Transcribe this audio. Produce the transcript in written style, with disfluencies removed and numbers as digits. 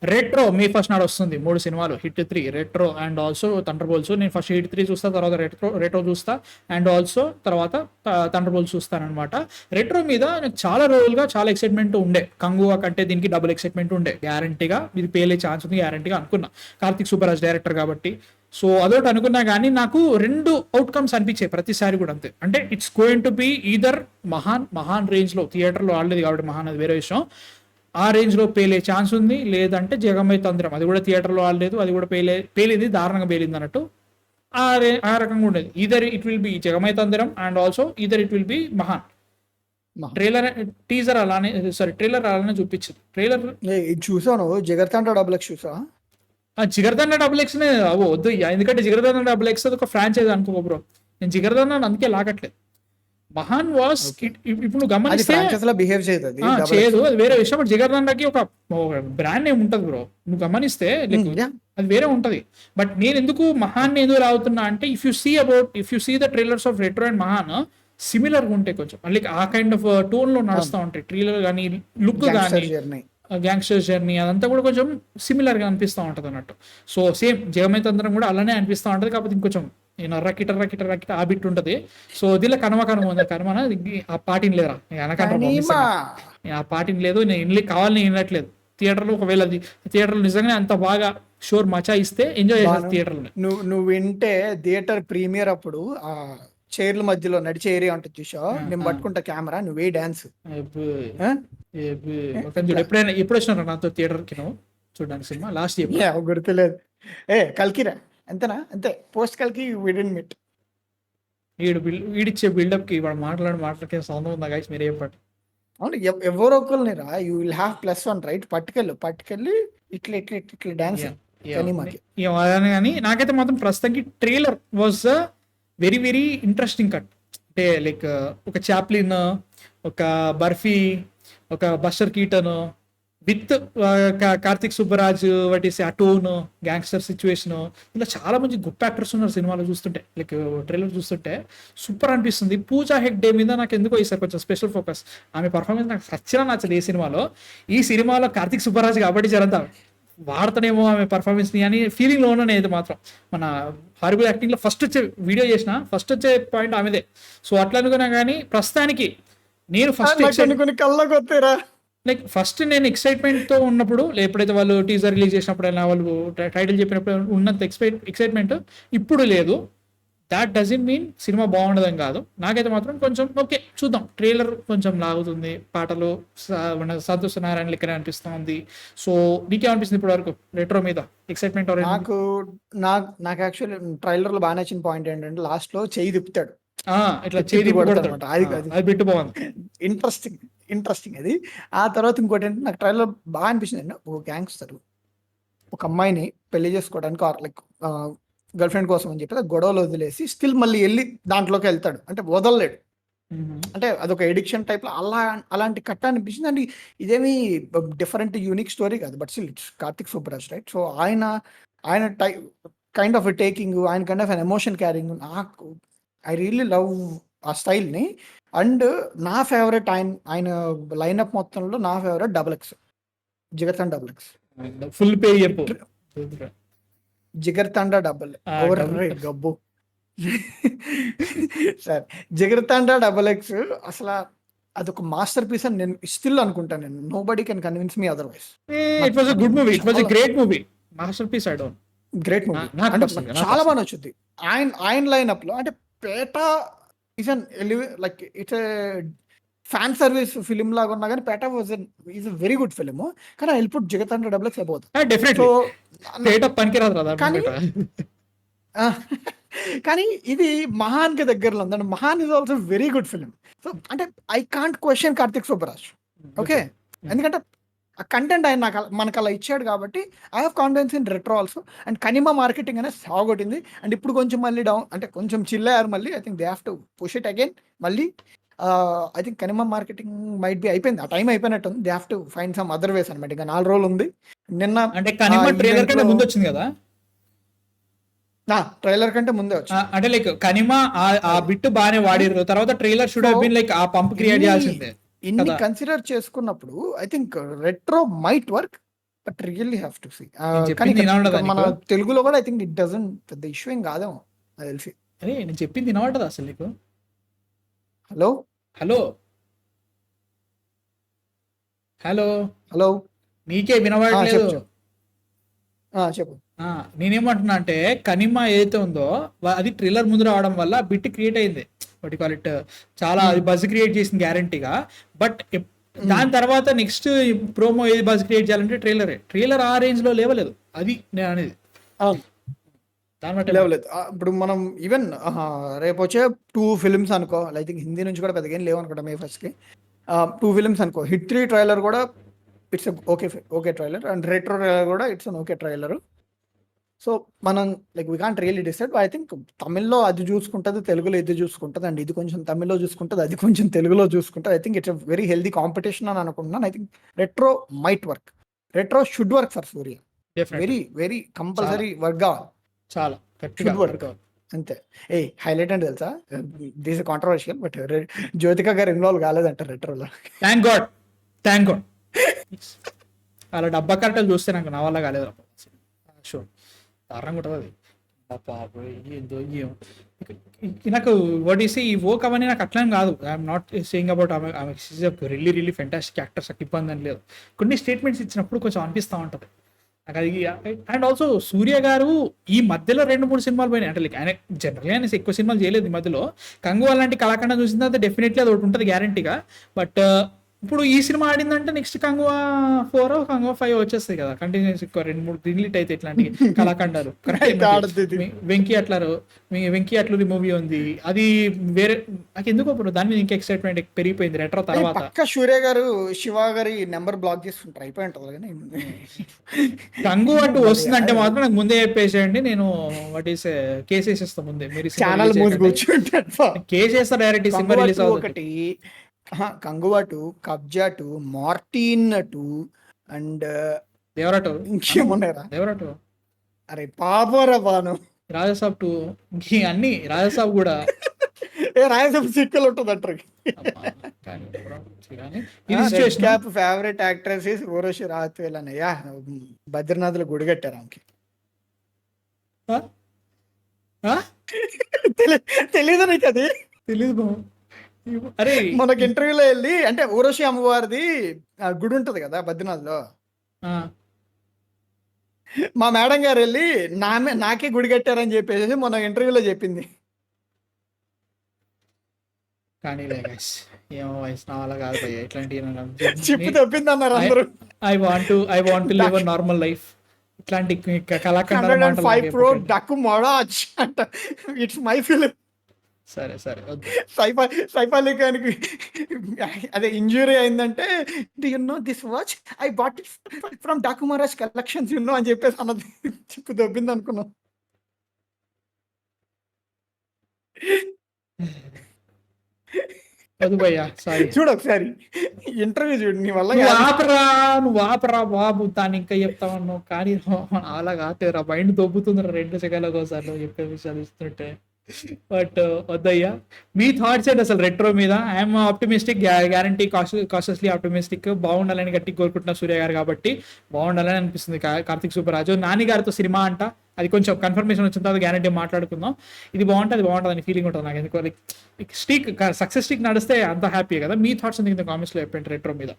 Retro May first నాడు వస్తుంది 3 సినిమాలు, hit 3 retro and also thunder bolts. నేను ఫస్ట్ హిట్ 3 చూస్తా, తర్వాత రెట్రో చూస్తా, అండ్ ఆల్సో తర్వాత థండర్ బోల్ట్స్ చూస్తానమాట. రెట్రో మీద నాకు చాలా రోజులుగా చాలా ఎక్సైట్మెంట్ ఉండే, కంగువా కంటే దీనికి డబుల్ ఎక్సైట్మెంట్ ఉండే. గ్యారంటీగా ఇది పేలే ఛాన్స్ ఉంది గ్యారంటీగా అనుకున్నా, కార్తిక్ సుబ్బరాజ్ డైరెక్టర్ కాబట్టి. సో అదొకటి అనుకున్నా, కానీ నాకు 2 అవుట్కమ్స్ అనిపించాయి ప్రతిసారి కూడా అంతే. అంటే it's going to be either మహాన్ రేంజ్ లో, థియేటర్లో ఆడలేదు కాబట్టి మహాన్ అది వేరే విషయం, ఆ రేంజ్ లో పేలే ఛాన్స్ ఉంది. లేదంటే జగమై తంద్రం, అది కూడా థియేటర్లో ఆడలేదు, అది కూడా పేలింది దారుణంగా పేలింది అన్నట్టు. ఆ రకంగా ఉండేది. Either it will be Jagame Thandhiram and also either it will be Mahaan. Trailer అలానే చూపించింది. ట్రైలర్ చూసాను, జగర్తండ డబుల్ ఎక్స్ చూసా. జిగర్దన్న డబుల్ ఎక్స్ వద్దు, ఎందుకంటే జిగర్దన్న డబుల్ ఎక్స్ ఒక ఫ్రాంచైజ్ అనుకో బ్రో. నేను జిగర్దన్న అందుకే లాగట్లేదు. మహాన్ వాస్ ఇప్పుడు నువ్వు గమనిస్తే బిహేవ్ చేయదు, అది వేరే విషయం. బట్ జిగర్దన్నకి ఒక బ్రాండ్ నేమ్ ఉంటది బ్రో, నువ్వు గమనిస్తే అది వేరే ఉంటది. బట్ నేను ఎందుకు మహాన్ ఎందుకు రావుతున్నా అంటే, if you see the trailers of Retro and Mahaan similar గా ఉంటాయి కొంచెం, లైక్ ఆ కైండ్ ఆఫ్ టోన్ లో నడుస్తూ ఉంటాయి. ట్రైలర్ కానీ, లుక్ కానీ, గ్యాంగ్స్టర్ జర్నీ అదంతా కూడా కొంచెం సిమిలర్ గా అనిపిస్తూ ఉంటది అన్నట్టు. సో సేమ్ జగమైతంత్రం కూడా అలానే అనిపిస్తూ ఉంటది, కాకపోతే ఇంకొంచెం రక్కిట ఆ బిట్ ఉంటది. సో దీనిలో కనుమ ఉంది. కనుమ ఆ పాటిని లేరా, ఆ పాటిని లేదు, నేను కావాలని వినట్లేదు. థియేటర్లో ఒకవేళ అది థియేటర్లో నిజంగానే అంత బాగా షోర్ మచా ఇస్తే ఎంజాయ్ చేస్తారు థియేటర్లో. నువ్వు వింటే థియేటర్ ప్రీమియర్ అప్పుడు ఆ చైర్ల మధ్యలో నడిచే ఏరియా ఉంటుంది చూసావు, నేను పట్టుకుంటా కెమెరా, నువ్వే డాన్స్. ఎప్పుడు వచ్చినారా నాతో థియేటర్ కి నువ్వు చూడడానికి సినిమా? లాస్ట్ ఇయర్ గుర్తులేదు. కల్కిరా అంతేనా? అంతే, పోస్ట్ కల్కి విడిన్ మిట్. వీడిచ్చే బిల్డప్ కి వాడు మాట్లాడికే సౌండ్ ఉందా గైస్? మీరు చెప్పండి. అవును, ఎవరో ఒకరిని రా, యూ విల్ హ్యావ్ +1 రైట్, పట్టుకెళ్ళి ఇట్లా డాన్స్. కానీ నాకైతే మాత్రం ప్రస్తుతానికి trailer was very very interesting cut. అంటే లైక్ ఒక చాప్లిన్, ఒక బర్ఫీ, ఒక buster Keaton with Karthik Subbaraj, ఆ టోన్, గ్యాంగ్స్టర్ సిచ్యువేషన్, ఇలా చాలా మంచి గొప్ప యాక్టర్స్ ఉన్నారు సినిమాలో చూస్తుంటే. లైక్ ట్రైలర్ చూస్తుంటే సూపర్ అనిపిస్తుంది. పూజా హెగ్డే మీద నాకు ఎందుకో ఈసారి కొంచెం స్పెషల్ ఫోకస్. ఆమె పర్ఫార్మెన్స్ నాకు నచ్చలేదు ఈ సినిమాలో. ఈ సినిమాలో కార్తిక్ సుబ్బరాజ్ కాబట్టి జరంతా వాడతానేమో ఆమె పర్ఫార్మెన్స్ ని అని ఫీలింగ్ లో ఉన్నాను అయితే మాత్రం. మన హారిబుల్ యాక్టింగ్ లో ఫస్ట్ వచ్చే పాయింట్ ఆమెదే. సో అట్లా అనుకున్నా, కానీ ప్రస్తుతానికి నేను ఫస్ట్ నేను ఎక్సైట్మెంట్ తో ఉన్నప్పుడు, ఎప్పుడైతే వాళ్ళు టీజర్ రిలీజ్ చేసినప్పుడు, వాళ్ళు టైటిల్ చెప్పినప్పుడు ఉన్నంత ఎక్సైట్మెంట్ ఇప్పుడు లేదు. దాట్ డజంట్ మీన్ సినిమా బాగుండదని కాదు. నాకైతే మాత్రం కొంచెం ఓకే, చూద్దాం. ట్రైలర్ కొంచెం లాగుతుంది, పాటలు సంతోష్ నారాయణ లెక్కనే అనిపిస్తుంది. సో నీకేమనిపిస్తుంది ఇప్పుడు వరకు రెట్రో మీద ఎక్సైట్మెంట్? నాకు యాక్చువల్లీ ట్రైలర్ లో బాగా నచ్చిన పాయింట్ ఏంటంటే, లాస్ట్ లో చెయ్యి తిప్పుతాడు, ఇట్లా చేతి అది బిట్టు బాగుంది, ఇంట్రెస్టింగ్ అది. ఆ తర్వాత ఇంకోటి ఏంటంటే, నాకు ట్రైలర్ బాగా అనిపించింది అండి. ఒక గ్యాంగ్స్టర్ ఒక అమ్మాయిని పెళ్లి చేసుకోవడానికి లైక్ గర్ల్ ఫ్రెండ్ కోసం అని చెప్పి గొడవలు వదిలేసి స్టిల్ మళ్ళీ వెళ్ళి దాంట్లోకి వెళ్తాడు, అంటే వదలలేడు. అంటే అదొక ఎడిక్షన్ టైప్ లో అలాంటి కట్ట అనిపించింది. అండ్ ఇదేమి డిఫరెంట్ యూనిక్ స్టోరీ కాదు, but still it's Karthik Subbaraj right. So ఆయన కైండ్ ఆఫ్ టేకింగ్, ఆయన కైండ్ ఆఫ్ ఎమోషన్ క్యారింగ్, నాకు ఐ రియల్లీ లవ్ ఆ స్టైల్ని. అండ్ నా ఫేవరెట్ ఆయన లైనప్ మొత్తంలో నా ఫేవరెట్ డబుల్-X, జిగర్తండ డబుల్-X. ఫుల్ పేరు చెప్పు. జిగర్తండ గబ్బు సరే, జిగర్తండ డబుల్-X అసలు అదొక మాస్టర్ పీస్ అని నేను స్టిల్ అనుకుంటాను. నేను nobody can convince me otherwise. It was a good movie, it was a great movie, masterpiece. I don't great movie అంటే చాలా బాగా నచ్చుద్ది. ఆయన లైనప్ లో అంటే Petta is uh like it's fan service film లాగా ఉన్నా కానీ Petta is very good film. కానీ I will put Jigarthanda double X about. కానీ ఇది మహాన్ కి దగ్గరలో ఉందండి. Mahaan is also very good film. So అంటే I can't question Karthik Subbaraj, okay, ఎందుకంటే ఆ కంటెంట్ ఆయన మనకు అలా ఇచ్చాడు కాబట్టి I have confidence in Retro also. And Kanima marketing అనేది సాగొట్టింది. అండ్ ఇప్పుడు కొంచెం మళ్ళీ డౌన్, అంటే కొంచెం చిల్ అయ్యారు మళ్ళీ. I think they have to push it again మళ్ళీ. I think Kanima marketing might be అయిపోయింది, ఆ టైం అయిపోయినట్టు ఉంది. They have to find some other ways అనమాట. ఇంకా 4 రోజులు ఉంది. నిన్న అంటే కనిమా ట్రైలర్ కంటే ముందు వచ్చింది కదా, ట్రైలర్ కంటే ముందే వచ్చింది. అంటే లైక్ కనిమా ఆ బిట్ బాగానే వాడిరు, తర్వాత trailer should have been like ఆ పంప్ క్రియేట్ చేయాల్సిందే. ఇన్ని కన్సిడర్ చేసుకున్నప్పుడు I think Retro might work, but really have to see. నేను కానీ చెప్పింది వినబడదా మన నీకు? తెలుగులో కూడా ఐ థింక్ ఇట్ డజంట్ పెద్ద ఇష్యూ ఏం కాదేమో నాకు తెలిసి. అరే నేను చెప్పింది వినబడదా అసలు నీకు? హలో హలో హలో హలో నీకే చెప్పు వినబడట్లేదు. చెప్పు చెప్పు. నేనేమంటున్నా అంటే కనిమా ఏదైతే ఉందో అది ట్రైలర్ ముందు రావడం వల్ల బిట్ క్రియేట్ అయింది, వాట్ కాల్ ఇట్, చాలా అది బజ్ క్రియేట్ చేసింది గ్యారంటీగా. బట్ దాని తర్వాత నెక్స్ట్ ప్రోమో ఏది బజ్ క్రియేట్ చేయాలంటే ట్రైలర్ ఆ రేంజ్ లో లేవలేదు, అది నేను అనేది. దాన్ని బట్టి లేవలేదు. ఇప్పుడు మనం ఈవెన్ రేపు వచ్చే 2 ఫిల్మ్స్ అనుకో, ఐ థింక్ హిందీ నుంచి కూడా పెద్దగా ఏం లేవు అనుకుంటా May 1st కి. 2 ఫిల్మ్స్ అనుకో, హిట్ 3 ట్రైలర్ కూడా it's okay trailer, and retro trailer కూడా ఇట్స్ ఓకే ట్రైలర్. సో మనం like we can't really decide. I think తమిళ్లో అది చూసుకుంటుంది, తెలుగులో ఇది చూసుకుంటుంది, అండ్ ఇది కొంచెం తమిళ్లో చూసుకుంటుంది, అది కొంచెం తెలుగులో చూసుకుంటుంది. I think it's very healthy competition అని అనుకుంటున్నాను. I think Retro might work, retro should work for Surya. Definitely. Very compulsory work కావాలి, చాలా గట్టిగా షుడ్ వర్క్ అంతే. హైలైట్ అంటే తెలుసా, దిస్ కాంట్రవర్షియల్, బట్ జ్యోతిక గారు ఇన్వాల్వ్ కాలేదంట రెట్రోలో. థ్యాంక్ గాడ్ అలా డబ్బా కరెక్ట్ చూస్తే నాకు నా వల్ల కాలేదు షూర్, దారుణంగా ఉంటుంది అది. బాబోయ్ ఏందో ఏం నాకు వాట్ ఈస్ ఈ వర్క్ అవన్నీ నాకు అట్లా కాదు. I'm not saying about really fantastic actors, నాకు ఇబ్బంది అని లేదు. కొన్ని స్టేట్మెంట్స్ ఇచ్చినప్పుడు కొంచెం అనిపిస్తూ ఉంటుంది నాకు అది. అండ్ ఆల్సో సూర్య గారు ఈ మధ్యలో 2-3 సినిమాలు పోయినాయి అంటే, లైక్ ఆయన జనరల్గా ఆయన ఎక్కువ సినిమాలు చేయలేదు ఈ మధ్యలో. కంగువా లాంటి కళాఖండ చూసిన తర్వాత డెఫినెట్లీ అది ఒకటి ఉంటుంది గ్యారంటీగా. బట్ ఇప్పుడు ఈ సినిమా ఆడిందంటే నెక్స్ట్ కంగువా 4 కంగువా 5 వచ్చేస్తాయి కదా కంటిన్యూస్, 2-3 రిలీట్ అయితే ఇట్లాంటి కళాఖండాలు. వెంకీ అట్లూరి మూవీ ఉంది, అది వేరే. నాకు ఎందుకో ఇప్పుడు దాని మీద ఇంకా ఎక్సైట్మెంట్ పెరిగిపోయింది రెట్రో తర్వాత. పక్క సూర్య గారు శివ గారి నెంబర్ బ్లాక్ చేసుకుంటారు, అయిపోయి ఉంటుంది కానీ కంగువా 2 వస్తుందంటే మాత్రం నాకు ముందే చెప్పేసేయండి, నేను వాట్ ఈస్ కేసు వేసేస్తా ముందే. మీరు ఛానల్ మూసి కూర్చుంటాడు. కేసు వేస్తా డైరెక్ట్ సినిమా రిలీజ్ ఒకటి, కంగువా 2, కబ్జా 2, మార్టిన్ 2, అండ్ దేవరాటో ఇంకేమున్నారా? దేవరాటో, అరే పాపరా బాను, రాజసాబ్ 2, అన్ని రాజసాబ్ కూడా. రాయలసీమ సిక్కులు ఉంటుంది అంటారు. Favourite actress is Urvashi Rathod అన్నయ్య, బద్రీనాథ్లో గుడి కట్టారు ఆమెకి. తెలీదు నీకు అది? తెలీదు. అరే మనకి ఇంటర్వ్యూలో వెళ్ళి, అంటే ఊర్వశి అమ్మవారిది గుడి ఉంటది కదా బద్రీనాథ్లో, మా మేడం గారు వెళ్ళి నాకే గుడి కట్టారని చెప్పేసి మన ఇంటర్వ్యూలో చెప్పింది. కానీ ఏమో వయసు నా వల్ల కాదు భయ్య ఇట్లాంటి. చెప్పి తప్పింది అన్నారు అందరూ. I want to live a normal life. ఇట్లాంటి కళాఖండాలు 105 crore డక్కు మొడాజ్ అంట. It's my film. సరే సైఫ్ అలీ ఖాన్కి అదే ఇంజురీ అయిందంటే, do you know this watch I bought it from Daaku Maharaj collections you know అని చెప్పేసి అన్నది. చిక్కు దొబ్బింది అనుకున్నాం. చూడు ఒకసారి ఇంటర్వ్యూ చూడు, నీ వల్ల నువ్వు ఆపరా బాబు, దాన్ని ఇంకా చెప్తామన్నావు కానీ అలా కాదురా, మైండ్ దొబ్బుతుందిరా 2 సెకండ్ల కోసం నువ్వు చెప్పే విషయాలు ఇస్తుంటే. బట్ వద్దయ్యా, మీ థాట్స్ ఏంటి అసలు రెట్రో మీద? I'm optimistic, guarantee cautiously optimistic. బాగుండాలని గట్టి కోరుకుంటున్నా సూర్య గారు కాబట్టి, బాగుండాలని అనిపిస్తుంది. కార్తిక్ సుబ్బరాజు నాని గారితో సినిమా అంట, అది కొంచెం కన్ఫర్మేషన్ వచ్చిన తర్వాత గ్యారంటీ మాట్లాడుకుందాం. ఇది బాగుంటుంది అని ఫీలింగ్ ఉంటుంది నాకు. ఎందుకు సక్సెస్ స్టిక్ నడిస్తే అంత హ్యాపీ కదా. మీ థాట్స్ ఎందుకు కామెంట్స్లో చెప్పండి రెట్రో మీద.